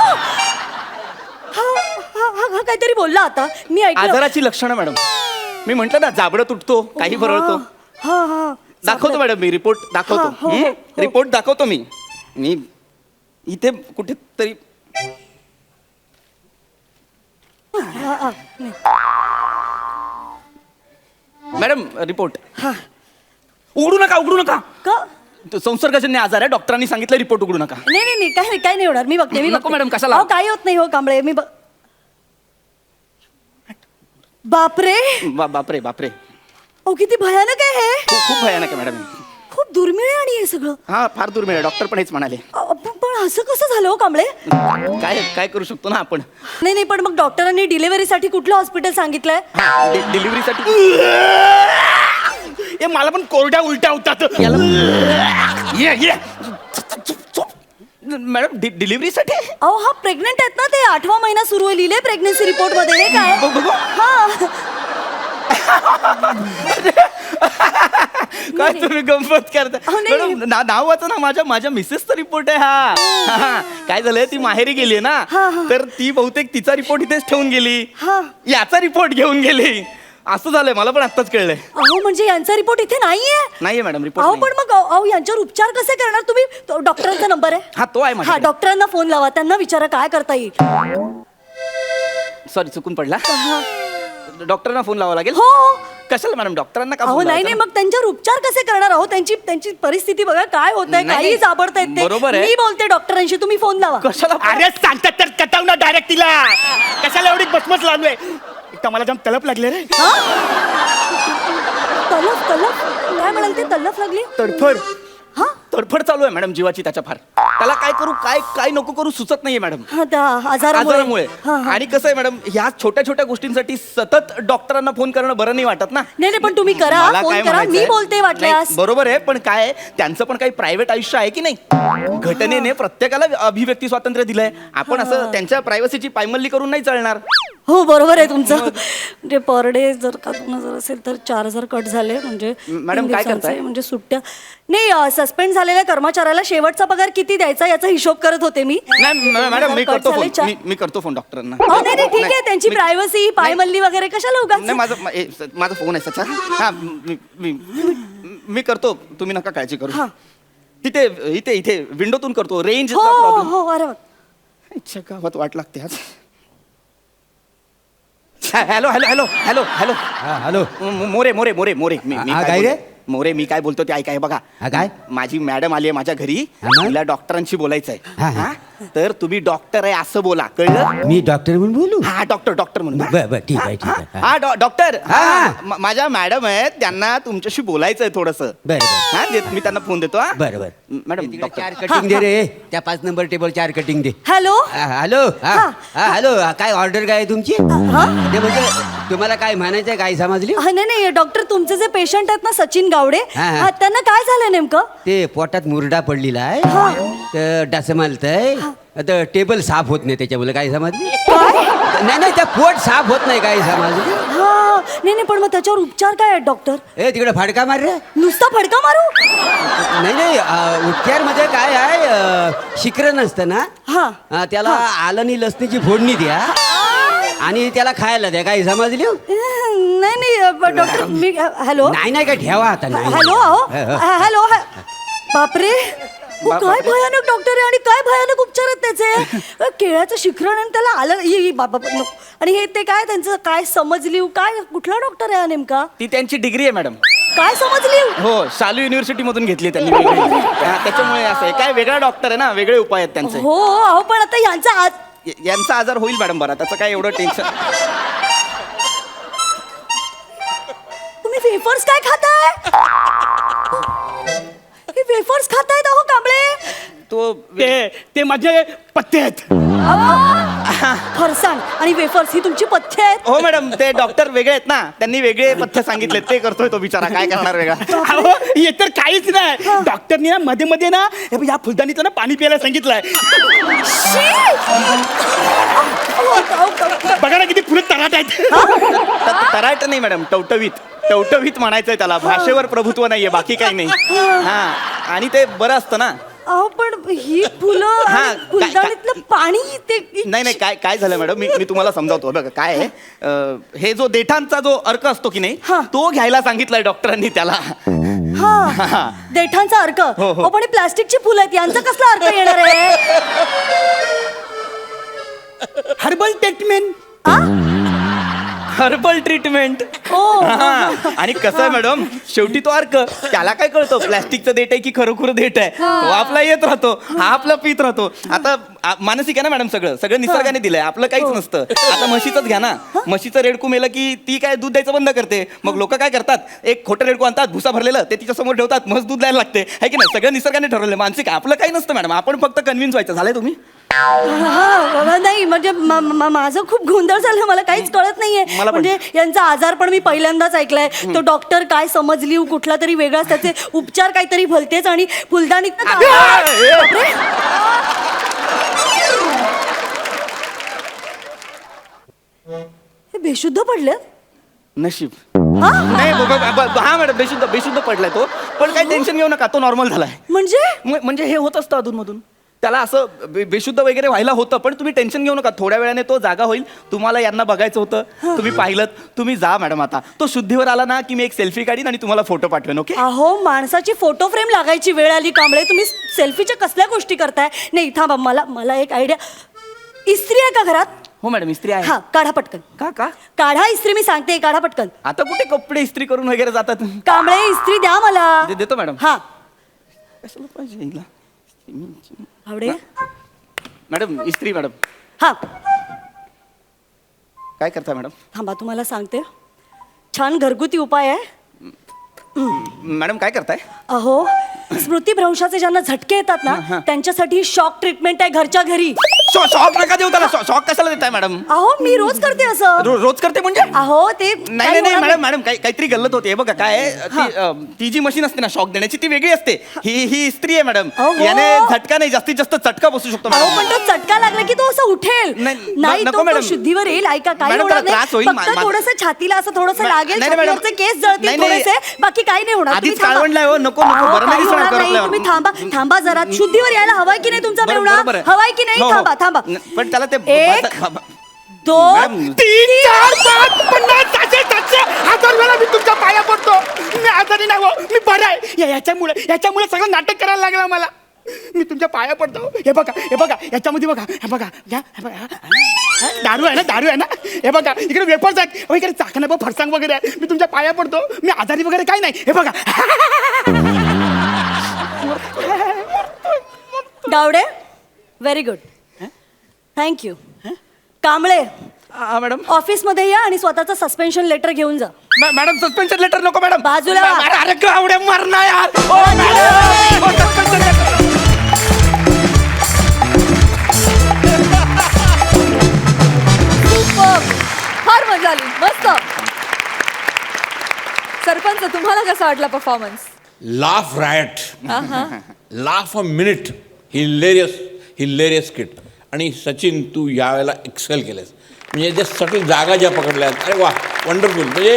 हा काहीतरी बोलला आता मी ऐकलं. आजाराची लक्षणं मॅडम, मी म्हंटल ना, जाबडं तुटतो, काही बरळतो. हा दाखवतो मॅडम, मी रिपोर्ट हा, दाखवतो. हो, हो. रिपोर्ट दाखवतो मी इथे कुठेतरी. Madam report. उघडू नका. का? तो संसर्गजन्य आजार आहे, डॉक्टरांनी सांगितलं रिपोर्ट उघडू नका. नाही काय नाही होणार, मी बघते. नको मॅडम, कशाला? अहो काही होत नाही हो कांबळे, मी बापरे बापरे बापरे, अहो किती भयानक आहे हे. खूप भयानक आहे मॅडम. खूप दुर्मिळ आहे आणि हे सगळं. हा फार दुर्मिळ आहे, डॉक्टर पण हेच म्हणाले. पण असं कसं झालं हो कांबळे? काय करू शकतो ना आपण. नाही पण मग डॉक्टरांनी डिलिव्हरीसाठी कुठलं हॉस्पिटल सांगितलंय? डिलिव्हरीसाठी मला पण कोरड्या उलट्या होतात. मॅडम डिलिव्हरीसाठी? अहो हा प्रेग्नेंट आहेत ना, ते 8वा महिना सुरू आहे, लिहिले प्रेग्नन्सी रिपोर्ट मध्ये. हे काय? हा काय तुम्ही गंमत करता अहो, नाही. मॅडम? नाव वाचा ना, माझ्या मिसेसचा रिपोर्ट आहे हा. काय झालंय, ती माहेरी गेली ना, तर ती बहुतेक तिचा रिपोर्ट इथेच ठेवून गेली, याचा रिपोर्ट घेऊन गेली. असं झालंय, मला पण आत्ताच कळलंय. अहो म्हणजे यांचा रिपोर्ट इथे नाहीये मॅडम अहो रिपोर्ट. पण मग अहो यांच्यावर उपचार कसे करणार तुम्ही? डॉक्टरांचा नंबर आहे? हा तो आहे हा माझ्याकडे. डॉक्टरांना फोन लावा, त्यांना विचारा काय करता येईल. सॉरी चुकून पडला. डॉक्टरांना फोन लावा लागेल. हो कशाला मॅडम, डॉक्टरांना का अहो फोन नाही लावायचा? मग त्यांच्यावर उपचार कसे करणार? अहो त्यांची परिस्थिती बघा काय होत आहे, नाही, काही जाबडतायत ते. बरोबर आहे. मी बोलते डॉक्टरांशी, तुम्ही फोन लावा. कशाला? अरे सांगतात तर कटाव ना डायरेक्ट तिला. कशाला एवढी बसमस लागलोय? मला जाम तलप लागले रे. तलफ काय म्हणाल ते? तलफ लागली? तडफड. हा तडफड चालू आहे मॅडम जीवाची त्याच्या फार. त्याला काय करू काय नको करू सुचत नाहीये मॅडम. हा त्या आजारामुळे. हा. आणि कसं आहे मॅडम, ह्या छोट्या छोट्या गोष्टींसाठी सतत डॉक्टरांना फोन करणं बरं नाही वाटत ना. नाही पण तुम्ही करा, मला फोन काय करा, म्हणायचंय? मी बोलते वाटल्यास. नाही, बरोबर आहे, पण काय आहे, त्यांचं पण काही प्रायव्हेट आयुष्य आहे की नाही? घटनेने प्रत्येकाला अभिव्यक्ती स्वातंत्र्य दिलंय. आपण असं त्यांच्या प्रायव्हसीची पायमल्ली करून नाही चालणार. हो बरोबर आहे तुमचं. म्हणजे पर डे जर का 2000 असेल तर 4000 कट झाले, म्हणजे मॅडम, 3 काय दिवसांचे, करताय? म्हणजे सुट्ट्या नाही. सस्पेंड झालेल्या कर्मचाऱ्याला शेवटचा पगार किती द्यायचा याचा हिशोब करत होते मी. नाही मॅडम, मी कट करतो झाले फोन. मी करतो फोन डॉक्टरांना. नाही ठीक आहे, त्यांची मी- प्रायव्हसी पायमल्ली वगैरे कशाला उगाच. नाही माझा फोन आहे सचा. हा मी करतो, तुम्ही नका काळजी करू. इथे विंडोतून करतो. Range problem. हो अरे वा. इच्छा गावात वाट लागते आज. Hello hello hello hello hello hello. More More More More मी हा, काय रे? मोरे मी काय बोलतो ते ऐकाय बघा. हा, काय? माझी मॅडम आली आहे माझ्या घरी, हा, मग? तिला डॉक्टरांशी बोलायचं हा, आहे. हा. हा? तर तुम्ही डॉक्टर आहे असं बोला, कळलं? मी डॉक्टर म्हणून बोलू हा डॉक्टर म्हणून बर ठीक आहे ठीक आहे हा डॉक्टर हा. माझ्या मॅडम आहेत, त्यांना तुमच्याशी बोलायचंय थोडस. बर बर हा मी त्यांना फोन देतो. हा बर बर मॅडम डॉक्टर. 4 कटिंग दे रे, त्या 5 नंबर टेबल 4 कटिंग दे. हॅलो हॅलो हॅलो काय ऑर्डर काय आहे तुमची? ते म्हणजे तुम्हाला काय म्हणायचंय, काय समजली? नाही डॉक्टर, तुमचे जे पेशंट आहेत ना सचिन गावडे, हा. त्यांना काय झालं नेमकं? ते पोटात मुरडा पडलेला आहे, तर डास मारतंय, आता टेबल साफ होत नाही त्याच्यामुळे, काय समजली? नाही त्या पोट साफ होत नाही, काय समजली? हा नाही पण मग त्याच्यावर उपचार काय आहेत डॉक्टर? ए तिकडे फडका मार रे. नुसता फडका मारू? नाही उपचार मध्ये काय आहे, शिकरण नसतं ना, त्याला आलनी लसणीची फोडणी द्या आणि त्याला खायला द्या, काय समजली? नाही डॉक्टर मी हॅलो नाही काय ठेवा आता, नाही हॅलो बापरे, काय भयानक डॉक्टर आहे आणि काय भयानक उपचार आहेत त्याचे. केळ्याचं शिखरण आणि त्याला आलं बाबा आणि हे ते काय त्यांचं काय समजली, काय कुठला डॉक्टर आहे हा नेमका? ती त्यांची डिग्री आहे मॅडम. काय समजली? हो, शालू युनिव्हर्सिटी मधून घेतली त्यांनी वेगळी. त्याच्यामुळे असं आहे, काय वेगळा डॉक्टर आहे ना, वेगळे उपाय आहेत त्यांचे. हो अहो पण आता यांचा आजार होईल मॅडम बरा, त्याचं काय एवढं टेन्शन. तुम्ही वेफर्स काय खाताय? हे वेफर्स खातायत अहो कांबळे. ते माझे पथ्य आहेत. फरसाण आणि वेफर्स ही तुमची पथ्य आहेत? हो मॅडम, ते डॉक्टर वेगळे आहेत ना, त्यांनी वेगळे पथ्य सांगितले, ते करतोय तो बिचारा, काय करणार वेगळा. हे तर काहीच नाही, डॉक्टरनी ना मध्ये मध्ये ना या फुलदाणीचं ना पाणी प्यायला सांगितलंय. बघा ना किती फुलं तराट आहेत. तराट नाही मॅडम, टवटवीत म्हणायचंय त्याला, भाषेवर प्रभुत्व नाहीये, बाकी काही नाही. हा आणि ते बरं असतं ना. अहो पण ही फुलं आणि फुलदाणीतलं पाणी ते नाही काय झालं मॅडम, मी तुम्हाला समजावतो. बघा काय आहे, हे जो देठांचा जो अर्क असतो की नाही, तो घ्यायला सांगितलाय डॉक्टरांनी त्याला. हा देठांचा अर्क. हो. पण प्लास्टिकची फुलं आहेत, यांचा कसला अर्क येणार आहे? Herbal treatment. Herbal treatment. आणि कसं आहे मॅडम, शेवटी तो अर्क, त्याला काय कळतो प्लास्टिकचं देठ आहे की खरोखर देठ आहे, तो आपला येत राहतो, हा आपला पित राहतो. आता मानसिक आहे ना मॅडम, सगळं निसर्गाने दिलंय, आपलं काहीच नसतं. आता म्हशीचंच घ्या ना, म्हशीचं रेडकू मेलं की ती काय दूध द्यायचं बंद करते, मग लोक काय करतात, एक खोटं रेडकू आणतात भुसा भरलेलं, ते तिच्या समोर ठेवतात, म्हस दूध द्यायला लागते, है की नाही? सगळं निसर्गाने ठरवलंय. मानसिक आपलं काही नसतं मॅडम, आपण फक्त कन्व्हिन्स व्हायचं. झालंय तुम्ही? नाही म्हणजे माझं खूप गोंधळ झालं, मला काहीच कळत नाहीये. म्हणजे यांचा आजार पण मी पहिल्यांदाच ऐकलाय. तो डॉक्टर काय समजली, कुठला तरी वेगळाच, त्याचे उपचार काहीतरी भलतेच आणि फुलदाणीत हे बेशुद्ध पडले. नशीब नाही हा मॅडम, बेशुद्ध पडलाय तो, पण काही टेन्शन घेऊ नका, तो नॉर्मल झालाय. म्हणजे हे होत असतं अधूनमधून, त्याला असं बेशुद्ध वगैरे व्हायला होतं, पण तुम्ही टेन्शन घेऊ नका, थोड्या वेळाने तो जागा होईल. तुम्हाला यांना बघायचं होतं, तुम्ही पाहिलं, तुम्ही जा मॅडम. आता तो शुद्धीवर आला ना की मी एक सेल्फी काढीन आणि तुम्हाला फोटो पाठवेन. ओके? अहो माणसाची फोटो फ्रेम लागायची वेळ आली कांबळे, तुम्ही सेल्फीच्या कसल्या गोष्टी करताय? नाही थांबा, मला एक आयडिया. इस्त्री आहे का घरात? हो मॅडम, इस्त्री आहे. हा काढा पटकन. का काढा इस्त्री, मी सांगते, काढा पटकन. आता कुठे कपडे इस्त्री करून वगैरे जातात? कांबळे इस्त्री द्या मला. देतो मॅडम. हा कशाला पाहिजे हिला? आवडे मॅडम इस्त्री. मॅडम हा काय करता मॅडम? थांबा तुम्हाला सांगते, छान घरगुती उपाय आहे. मॅडम काय करताय? अहो स्मृतिभ्रंशाचे ज्यांना झटके येतात ना, त्यांच्यासाठी शॉक ट्रीटमेंट आहे घरच्या घरी. शॉक नका देऊ त्याला. शॉक कशाला देताय मॅडम? अहो मी रोज करते असं. रोज करते म्हणजे? अहो ते नाही मॅडम काहीतरी गल्लत होते. बघा काय, ती जी मशीन असते ना शॉक देण्याची, ती वेगळी असते. ही स्त्री आहे मॅडम, याने झटका नाही, जास्तीत जास्त चटका बसू शकतो. अहो पण तो चटका लागला की तो असं उठेल नाही, तो शुद्धीवर येईल. ऐका काय होणार नाही, फक्त थोडंसं छातीला असं थोडंसं लागेल, छातीवरचे केस जळतील थोडेसे, बाकी काही नाही होणार. आधीच काळवंडलाय हो, नको बरं नाही दिसणार. तुम्ही थांबा जरा, शुद्धीवर यायला हवाय की नाही तुमचा मेवणा? हवाय की नाही? थांबा. पण त्याला ते 1 2 3 4 5 50 700 वेळा मी तुमच्या पाया पडतो. मी आजारी नाही हो, मी बरा आहे. याच्यामुळे सगळं नाटक करायला लागलं मला. मी तुमच्या पाया पडतो. हे बघा याच्यामध्ये बघा, हे बघा दारू आहे ना, हे बघा इकडे वेपर्स आहेत, इकडे चाकणं फरसांग वगैरे आहे. मी तुमच्या पाया पडतो, मी आजारी वगैरे काही नाही. हे बघा. Gawade very good thank you Kamble madam ऑफिसमध्ये या आणि स्वतःचं सस्पेन्शन लेटर घेऊन जा मॅडम सस्पेन्शन लेटर नको मॅडम बाजूला वा. अरे गावड्या मारना यार ओ, मॅडम. ओ, suspension letter. Superb. फार मजा आली मस्त सरपंच तुम्हाला कसा वाटला performance laugh riot laugh a minute hilarious kit आणि सचिन तू यावेळेला एक्सेल केलेस म्हणजे ज्या सटल जागा ज्या पकडल्या आहेत अरे वा वंडरफुल म्हणजे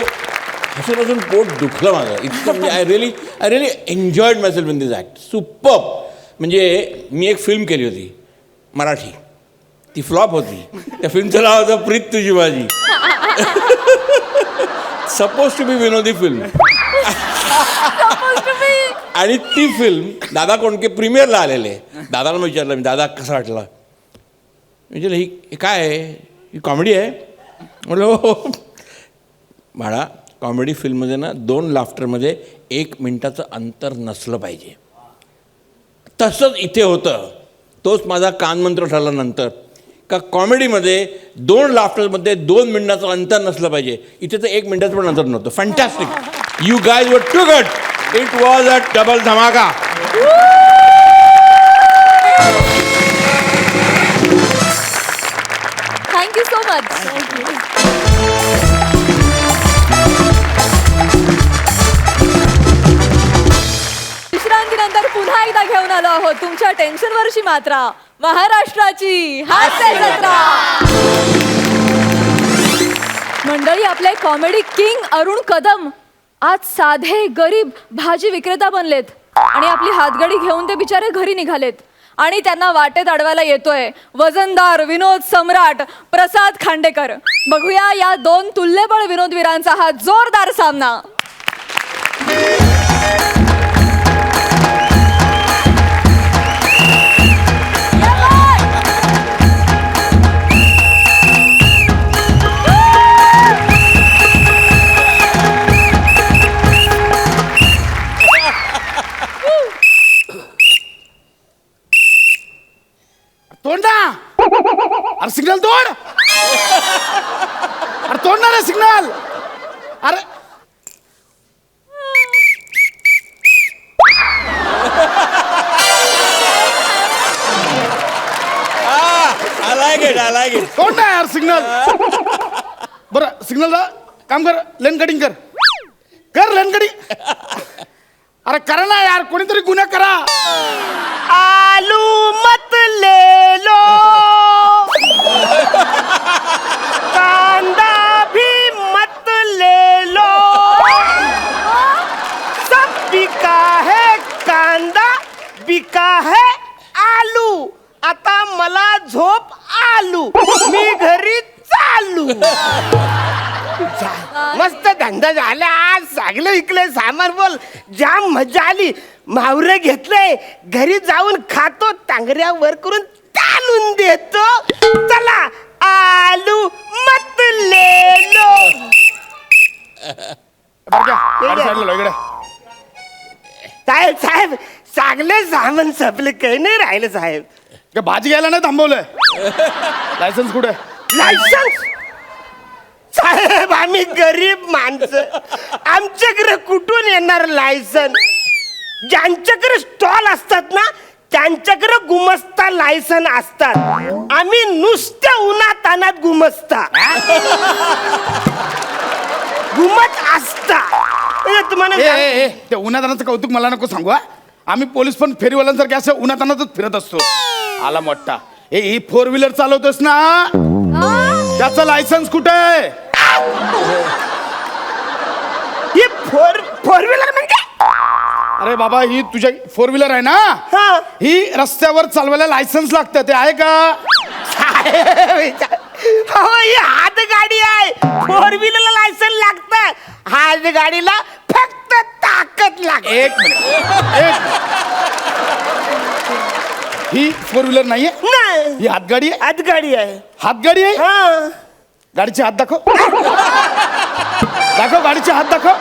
हसून पोट दुखलं माझं इतकं म्हणजे I really enjoyed my self in this act superb म्हणजे मी एक फिल्म केली होती मराठी ती फ्लॉप होती त्या फिल्मचं नाव होतं प्रीत तुझी माझी सपोज टू बी विनोदी फिल्म आणि ती फिल्म दादा कोणके प्रीमियरला आलेले दादाला मी विचारलं मी दादा कसा वाटला विचारलं ही काय आहे ही कॉमेडी आहे म्हटलं हो बाळा कॉमेडी फिल्ममध्ये ना 2 लाफ्टरमध्ये 1 मिनिटाचं अंतर नसलं पाहिजे तसंच इथे होतं तोच माझा कानमंत्र ठरला नंतर का कॉमेडीमध्ये 2 लाफ्टरमध्ये 2 मिनिटाचं अंतर नसलं पाहिजे इथे तर 1 मिनिटाचं पण अंतर नव्हतं fantastic you guys were too good it was a double धमाका थँक्यू सो मच विश्रांतीनंतर पुन्हा एकदा घेऊन आलो आहोत तुमच्या टेन्शनवरची मात्रा महाराष्ट्राची हास्य जत्रा मंडळी आपले कॉमेडी किंग अरुण कदम आज साधे गरीब भाजी विक्रेता बनलेत आणि आपली हातगाडी घेऊन ते बिचारे घरी निघालेत आणि त्यांना वाटेत अडवायला येतोय वजनदार विनोद सम्राट प्रसाद खांडेकर बघूया या 2 तुल्यबळ विनोदवीरांचा हा जोरदार सामना तोड ना अरे सिग्नल तोड अरे तोड ना रे सिग्नल अरे I like it. तोड ना यार सिग्नल बरं सिग्नल काम कर लेन कटिंग कर लेन कटिंग अरे करा ना यार कोणीतरी गुन्हा करा आलू मत ले लो कांदा भी मत ले लो सब बिका है कांदा बिका है आलू आता मला झोप आलू मी घरी चालू मस्त धंदा झाला आज चांगलं विकलंय सामान बोल जाम मजा आली मावरं घेतलंय घरी जाऊन खातो टांगऱ्या वर करून तालून देतो चला आलू मत ले लो साहेब साहेब चांगले सामान संपले काही नाही राहिलं साहेब भाजी घ्यायला नाही थांबवलंय लायसन्स कुठे लायसन्स साहेब आम्ही गरीब माणसं आमच्याकडे कुठून येणार लायसन ज्यांच्याकडे स्टॉल असतात ना त्यांच्याकडे गुमस्ता लायसन असतात आम्ही नुसत्या उन्हात तानात गुमस्ता घुमत असता तुम्हाला ते उन्हातानाचं कौतुक मला नको सांगू आम्ही पोलीस पण फेरीवाल्यांसारखे असं उन्हातानातच फिरत असतो आला मोठा ही 4 व्हीलर चालवतोस ना त्याचं लायसन्स कुठे आहे ही 4 व्हीलर म्हणजे अरे बाबा ही तुझ्या 4 व्हीलर आहे ना ही रस्त्यावर चालवायला लायसन्स लागतं ते आहे का ही हात गाडी आहे 4 व्हीलरला लायसन्स लागतं हात गाडीला फक्त ताकद लागते एक मिनिट ही 4 व्हीलर नाहीये ही हातगाडी आहे हातगाडी आहे हातगाडी आहे गाडीचे हात दाखव दाखव गाडीचे हात दाखव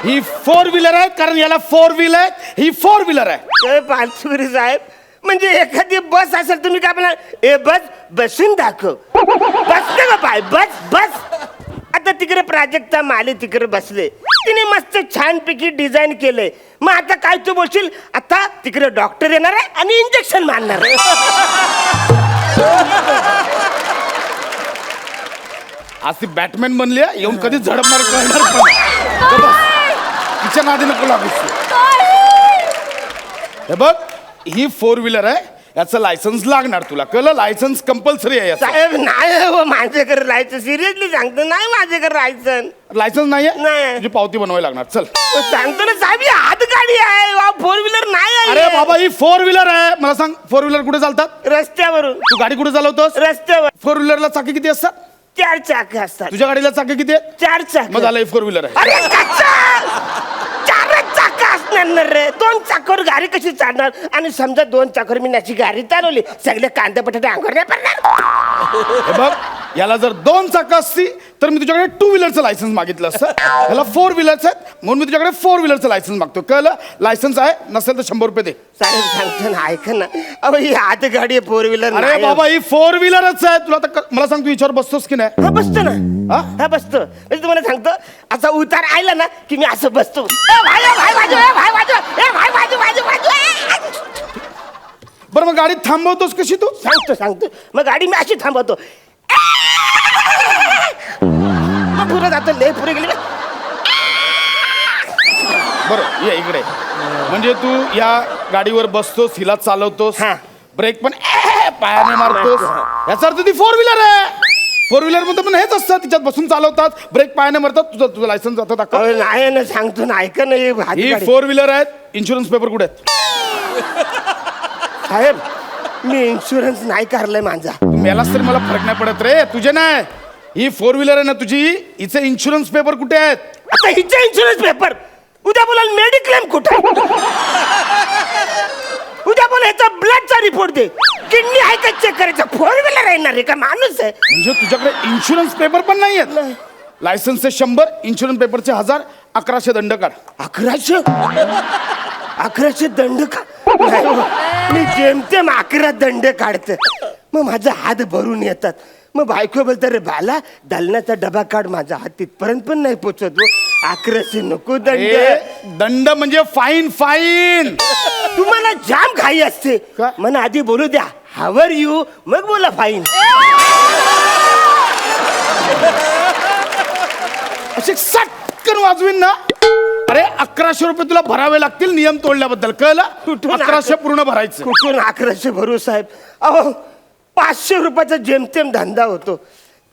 ही 4 व्हीलर आहे कारण याला 4 व्हील आहे ही 4 व्हीलर आहे पानसुरी साहेब म्हणजे एखादी बस असेल तुम्ही काय म्हणा ए बस बसून दाखव बसते का पाय बस बस. आता तिकडे प्राजक्ता माले तिकडे बसले तिने मस्त छानपैकी डिझाईन केलंय. मग आता काय तू बोलशील आता तिकडे डॉक्टर येणार आहे आणि इंजेक्शन मारणार आहे. आज ती बॅटमॅन बनली आहे, येऊन कधी झडपणार करणार पण तिच्या नादी नको लागू. हे बघ ही 4 व्हीलर आहे, याचं लायसन्स लागणार तुला, कळलं? लायसन्स कंपल्सरी आहे याचं. साहेब नाही हो माझ्याकडे राहायचं सिरियसली सांगतो नाही माझ्याकडे राहायचं. लायसन्स नाही आहे नाही. तुझी पावती बनवावी लागणार. चल सांगतो ना साहेब ही हात गाडी आहे 4 व्हीलर नाही आहे. अरे बाबा ही 4 व्हीलर आहे. मला सांग 4 व्हीलर कुठे चालतात? रस्त्यावरून. तू गाडी कुठे चालवतोस? रस्त्यावर. 4 व्हीलरला चाकी किती असतात? 4 चाक असतात. तुझ्या गाडीला चाकी किती आहे? 4 चाक. मग झालं 4 व्हीलर आहे. अरे कच्चा 4 चाक असणार ना रे. 2 चाकावर गाडी कशी चालणार? आणि समजा 2 चाकावर मी नाची गाडी चालवली सगळे कांदे बटाटे अंगावर नाही पडणार. हे बघ याला जर 2 चाकं असती तर मी तुझ्याकडे 2 व्हीलरचं लायसन्स मागितलं असतं. याला 4 व्हीलरचं आहेत म्हणून मी तुझ्याकडे 4 व्हीलरचं लायसन्स मागतो. कळलं? लायसन्स आहे नसेल तर 100 रुपये दे. साहेब सांगतो ना ऐका ना अहो ही हात गाडी आहे 4 व्हीलर. अरे बाबा ही 4 व्हीलरच आहे. तुला तर मला सांग तू विचार बसतोस की नाही? हा बसतो ना. हा बसतो म्हणजे तुम्हाला सांगतो असा उतार आला ना की मी असं बसतो. बरं मग गाडी थांबवतोस कशी तू? सांगतो मग गाडी मी अशी थांबवतो मग पुढे जातो लय पुढे गेले. बरं ये इकडे. म्हणजे तू या गाडीवर बसतोस हिला चालवतोस हा. ब्रेक पण पायाने मारतोस. याचा अर्थ ती 4 व्हीलर आहे. 4 व्हीलर मध्ये पण हेच असतं तिच्यात बसून चालवतात ब्रेक पायाने मारतात. तुझं लायसन्स जातं दाखव. नाही ना सांगतो ना ऐका ना ही 4 व्हीलर आहेत. इन्शुरन्स पेपर कुठे आहेत? साहेब मी इन्शुरन्स नाही काढलाय माझा. मेलास तरी मला फरक नाही पडत रे. तुझे नाही ही 4 व्हीलर आहे ना तुझी हिचे इन्शुरन्स पेपर कुठे आहेत? आता हिचा इन्शुरन्स पेपर उद्या बोलाल मेडिक्लेम कुठे उद्या बोला ह्याचा ब्लडचा रिपोर्ट दे किडनी आहे का चेक करायचा. 4 व्हीलर येणार आहे का माणूस आहे. म्हणजे तुझ्याकडे इन्शुरन्स पेपर पण नाही आहेत. लायसन्सचे 100 इन्शुरन्स पेपरचे 1000 1100 दंड काढ. 1100 दंड का नाही हो. मी जेमतेम 11 दंड काढते मग माझा हात भरून येतात. मग बायको बोलतो रे बाला दलनाचा डबा काढ. माझा हात तिथपर्यंत पण नाही पोचत. 1100 नको दंड. दंड म्हणजे फाईन फाईन. तुम्हाला जाम घाई असते का? मला आधी बोलू द्या हावर यू मग बोला फाईन. असे सटकन वाजवीन ना. अरे 1100 रुपये तुला भरावे लागतील नियम तोडल्याबद्दल. कळलं? 1100 पूर्ण भरायचं. कुठून 1100 भरू साहेब. अहो 500 रुपयाचा जेमतेम धंदा होतो.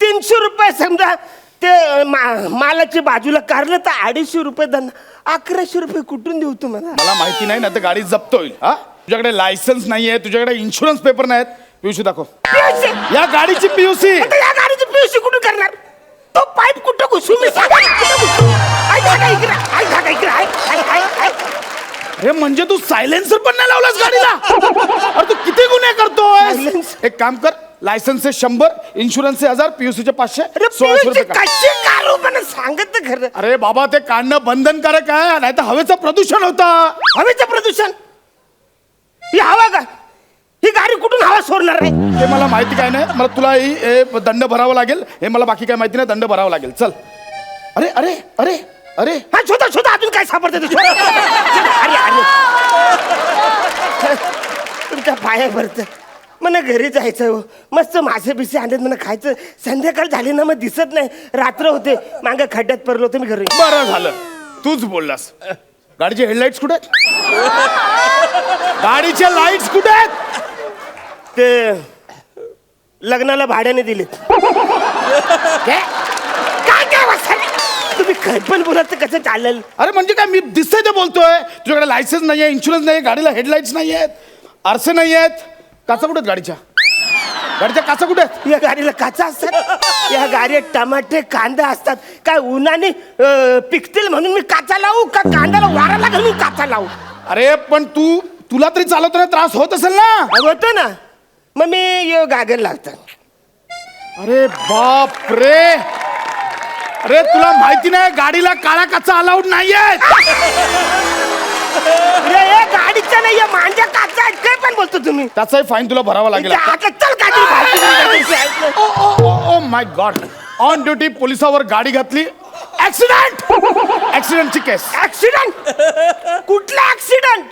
300 रुपये समजा ते मालाची बाजूला काढलं तर 250 रुपये धंदा. 1100 रुपये कुठून देऊ तुम्हाला? मला माहिती नाही ना तर गाडी जप्त होईल. हा तुझ्याकडे लायसन्स नाहीये तुझ्याकडे इन्शुरन्स पेपर नाहीत. पीयूसी दाखव. PUC? या गाडीची पीयूसी. आता या गाडीची पीयूसी कुठून करणार? तो पाईप कुठं घुसू मी सांगा ना, कुठं घुसू? आई धागा इकडे, आई धागा इकडे, आई. अरे म्हणजे तू सायलेन्सर पण नाही लावलास गाडीला. अरे तू किती गुन्हे करतोय. Silence? एक काम कर लायसन्सचे 100 इन्शुरन्सचे 1000 पीयूसीचे 500 अरे 1600 रुपये काढ. कशी काढू मला सांगत तर खरं. अरे बाबा ते काढणं बंधनकारक आहे नाही तर हवेचं प्रदूषण होतं. हवेचं प्रदूषण ही हवा का? ही गाडी कुठून हवा सोडणार रे? ते मला माहिती काय नाही. मला तुला ही दंड भरावा लागेल. हे मला बाकी काय माहिती नाही. दंड भरावा लागेल. चल. अरे अरे अरे अरे हा शोधा अजून काय सापडते ते शोधा. अरे अरे तुमच्या पाया भरत मला घरी जायचं हो. मस्त मासे बिसे आणत मला खायचं. संध्याकाळ झाली ना मग दिसत नाही. रात्र होते मागं खड्ड्यात पडलो होतो मी घरी. बरं झालं तूच बोललास. गाडीचे हेडलाईट्स कुठे आहेत? गाडीचे लाईट्स कुठे आहेत? ते लग्नाला भाड्याने दिलेत. काय काय वाजता तुम्ही काय पण बोलत तर कसं चालेल? अरे म्हणजे काय मी दिसतंय ते बोलतोय. तुझ्याकडे लायसन्स नाहीये इन्शुरन्स नाही गाडीला हेडलाईट्स नाही आहेत आरसे नाही आहेत. काचा कुठे आहेत गाडीच्या काचा कुठे आहेत? या गाडीला काचा असतात. या गाडीत टमाटे कांदा असतात. काय उन्हाने पिकतील म्हणून मी काचा लावू का कांद्याला वाराला घालून काचा लावू? अरे पण तुला तरी चालवताना त्रास होत असेल ना. होतो ना मग मी गागन लागतात. अरे बाप रे. अरे तुला माहिती नाही गाडीला काळा काचा अलाउड नाहीये. गाडीचा नाही माझ्या काचा आहेत काय पण बोलतो तुम्ही त्याचाही फाईन तुला भरावा लागेल आता चल काहीतरी oh my god on duty पोलिसावर गाडी घातली ऍक्सिडेंटची केस. ऍक्सिडेंट कुठला ऍक्सिडेंट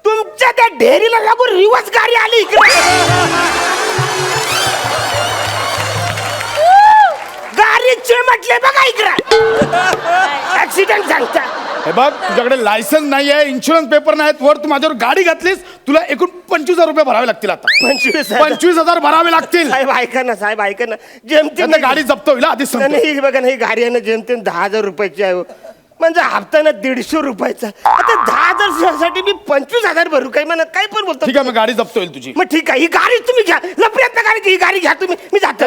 तुमच्या त्या ढेरीला लागून रिवर्स गाडी आली इकडे गाडी चिमटले बघा इकडे ऍक्सिडेंट सांगता. हे बघ तुझ्याकडे लायसन्स नाही आहे इन्शुरन्स पेपर नाहीत वर तू माझ्यावर गाडी घातलीस तुला एकूण 25,000 रुपये भरावे लागतील आता 25,000 भरावे लागतील. साहेब ऐका ना साहेब ऐका ना जेमतेम आता गाडी जप्त होईल आधीच सांगतो. नाही बघा ना ही गाडी आहे ना जेमतेम 10,000 रुपयाची आहे हो. म्हणजे हप्ता ना 150 रुपयाचा आता 10,000 साठी मी 25,000 भरू काही म्हणा काही पण बोलतो. ठीक आहे मग गाडी जप्त होईल तुझी. मग ठीक आहे ही गाडी तुम्ही घ्या लपड्यात गाडी ही गाडी घ्या तुम्ही मी जातो.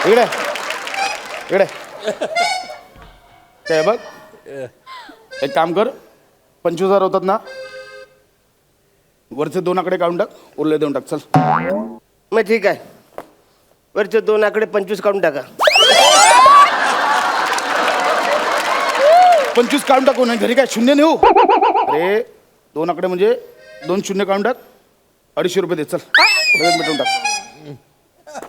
इकडे इकडे काय बघ एक काम कर 25,000 होतात ना वरचे 2 आकडे काढून टाक उरले देऊन टाक चल. मग ठीक आहे वरचे 2 आकडे 25 काढून टाका. 25 काढून टाकू नाही घरी काय शून्य नेऊ. अरे 2 आकडे म्हणजे 2 शून्य काढून टाक 250 रुपये दे चल लगेच मिटवून टाक.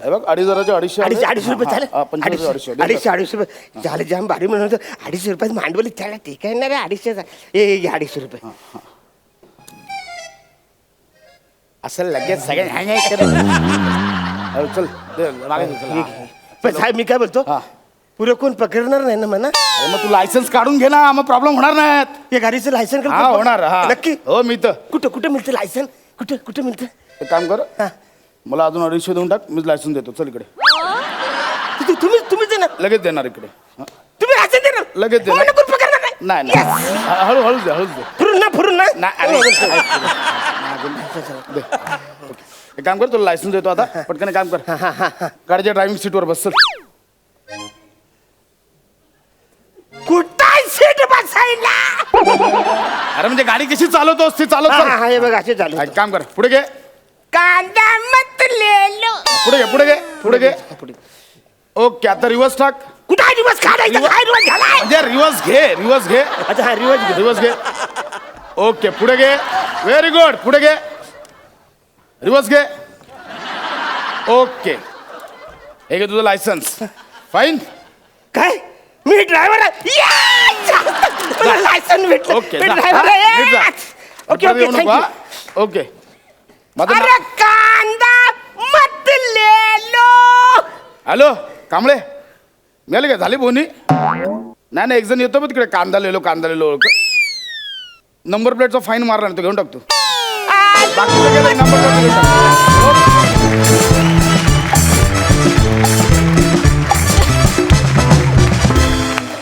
हे बग 2,500 250 रुपये चालेल. 2,500 रुपये झालं जाम भारी म्हणून 250 रुपयात मांडवली त्याला ठीक आहे ना रे 250 ए 250 रुपये असं लगेच सगळे चल दे, मागे दे, चल. पण साहेब मी काय बोलतो हा. पुरं कोण पकडणार नाही ना म्हणा अरे मग तू लायसन्स काढून घे ना मग प्रॉब्लेम होणार नाहीत. या गाडीचं लायसन हा होणार हा नक्की हो मी तर कुठं कुठं मिळतं लायसन कुठं कुठं मिळतं. एक काम कर हा. मला अजून 250 देऊन टाक मीच लायसन्स देतो चल इकडे तुम्ही देणार लगेच देणार इकडे हा. तुम्ही लायसन देणार लगेच देणार. मला कोण पकडणार नाही नाही नाही हळू हळूच दे हळूच दे फिरून ना नाही, अरे, दे. एक काम कर तुला लायसन्स देतो आता पटकन एक काम कर गाडीच्या ड्रायव्हिंग सीटवर बस चल. कुठं सीट बसायला अरे म्हणजे गाडी कशी चालवतोस ती चालव चल. हे बघ असे चालू एक काम कर पुढे घे कांदा मत लेलो पुढे घे पुढे घे पुढे घे ओके आता रिवर्स टाक. कुठं आहे दिवस काढायचा काय दिवस झालाय म्हणजे रिवर्स घे अच्छा हा रिवर्स घे ओके पुढे घे व्हेरी गुड पुढे घे रिवर्स घे ओके हे घे तुझं लायसन्स फाईन काय मी ड्रायव्हर लायसन भेटलं ओके मी driver okay okay thank you okay माझं अरे कांदा मत लेलो हॅलो कांबळे मिळाले का झाली बोनी नाही नाही एक जण येतो मग तिकडे कांदा लिहिलो ओळख नंबर प्लेटचा फाईन मारला नाही तो घेऊन टाकतो बाकी नंबर प्लेट